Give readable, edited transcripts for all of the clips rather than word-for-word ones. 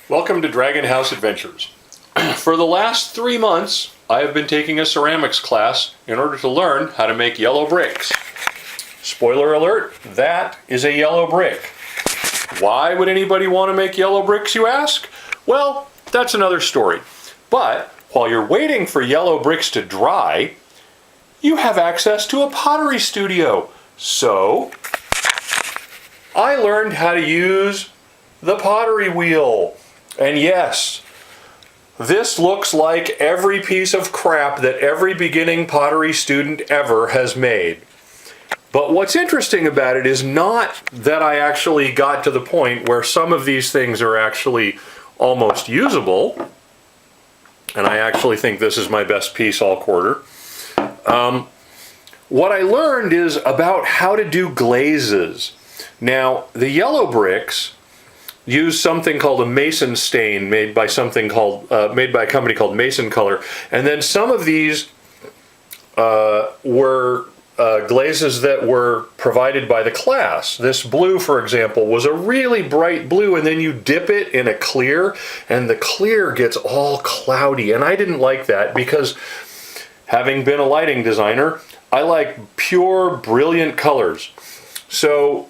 Welcome to Dragon House Adventures. For the last 3 months, I have been taking a ceramics class in order to learn how to make yellow bricks. Spoiler alert, that is a yellow brick. Why would anybody want to make yellow bricks, you ask? Well, that's another story. But while you're waiting for yellow bricks to dry, you have access to a pottery studio. So, I learned how to use the pottery wheel. And yes, this looks like every piece of crap that every beginning pottery student ever has made. But what's interesting about it is not that I actually got to the point where some of these things are actually almost usable, and I actually think this is my best piece all quarter. What I learned is about how to do glazes. Now, the yellow bricks use something called a mason stain made by a company called Mason Color, and then some of these were glazes that were provided by the class. This blue, for example, was a really bright blue, and then you dip it in a clear, and the clear gets all cloudy, and I didn't like that because, having been a lighting designer, I like pure, brilliant colors. So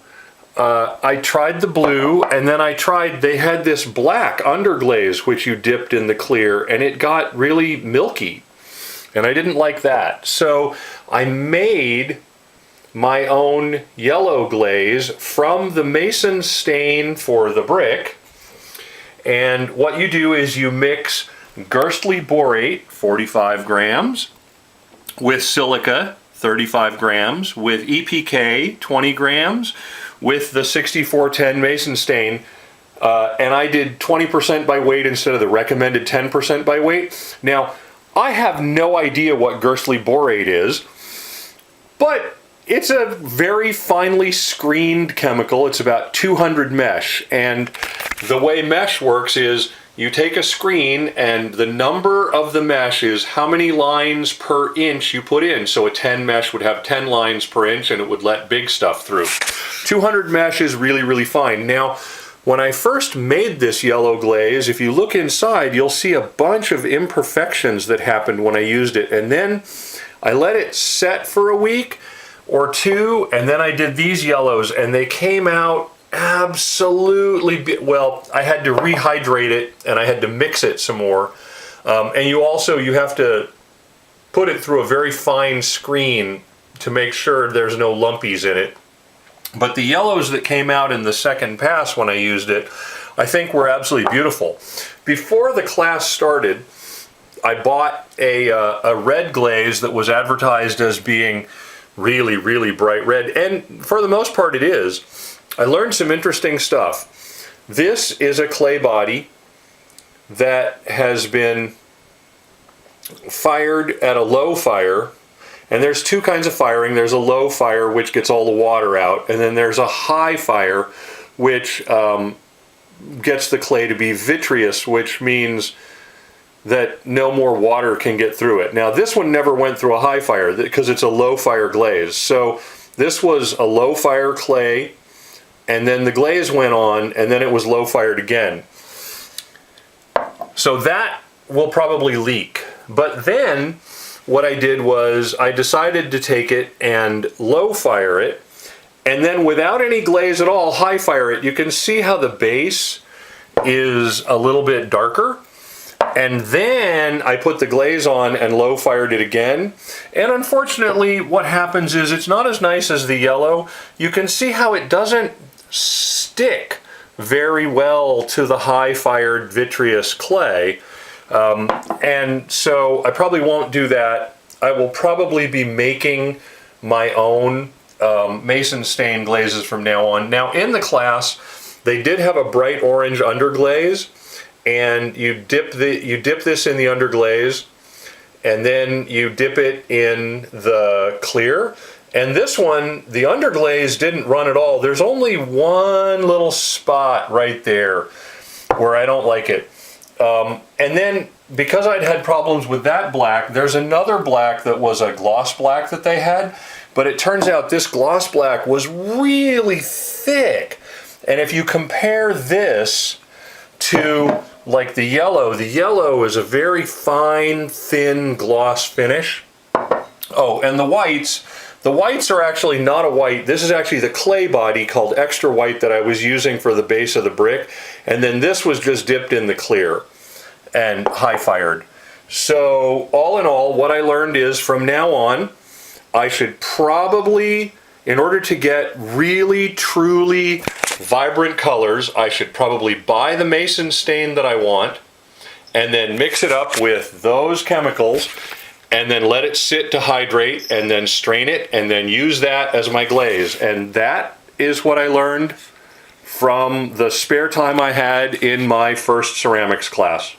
I tried the blue, and then they had this black underglaze which you dipped in the clear, and it got really milky, and I didn't like that. So I made my own yellow glaze from the mason stain for the brick, and what you do is you mix Gerstly borate, 45 grams, with silica, 35 grams, with EPK, 20 grams, with the 6410 mason stain, and I did 20% by weight instead of the recommended 10% by weight. Now, I have no idea what Gerstly borate is, but it's a very finely screened chemical. It's about 200 mesh, and the way mesh works is you take a screen, and the number of the mesh is how many lines per inch you put in. So a 10 mesh would have 10 lines per inch, and it would let big stuff through. 200 mesh is really, really fine. Now, when I first made this yellow glaze, if you look inside, you'll see a bunch of imperfections that happened when I used it. And then I let it set for a week or two, and then I did these yellows, and they came out absolutely, well, I had to rehydrate it, and I had to mix it some more. And you have to put it through a very fine screen to make sure there's no lumpies in it. But the yellows that came out in the second pass when I used it, I think were absolutely beautiful. Before the class started, I bought a red glaze that was advertised as being really, really bright red, and for the most part it is. I learned some interesting stuff. This is a clay body that has been fired at a low fire, and there's two kinds of firing. There's a low fire which gets all the water out, and then there's a high fire which gets the clay to be vitreous, which means that no more water can get through it. Now, this one never went through a high fire because it's a low fire glaze. So this was a low fire clay, and then the glaze went on, and then it was low fired again. So that will probably leak. But then what I did was I decided to take it and low fire it, and then without any glaze at all, high fire it. You can see how the base is a little bit darker. And then I put the glaze on and low fired it again. And unfortunately, what happens is it's not as nice as the yellow. You can see how it doesn't stick very well to the high fired vitreous clay. And so I probably won't do that. I will probably be making my own mason stain glazes from now on. Now, in the class, they did have a bright orange underglaze, and you dip this in the underglaze, and then you dip it in the clear. And this one, the underglaze didn't run at all. There's only one little spot right there where I don't like it. And then, because I'd had problems with that black, there's another black that was a gloss black that they had, but it turns out this gloss black was really thick. And if you compare this to like the yellow is a very fine, thin gloss finish. Oh, and the whites are actually not a white. This is actually the clay body called extra white that I was using for the base of the brick. And then this was just dipped in the clear and high fired. So all in all, what I learned is from now on, I should probably, in order to get really, truly vibrant colors, I should probably buy the mason stain that I want and then mix it up with those chemicals and then let it sit to hydrate and then strain it and then use that as my glaze. And that is what I learned from the spare time I had in my first ceramics class.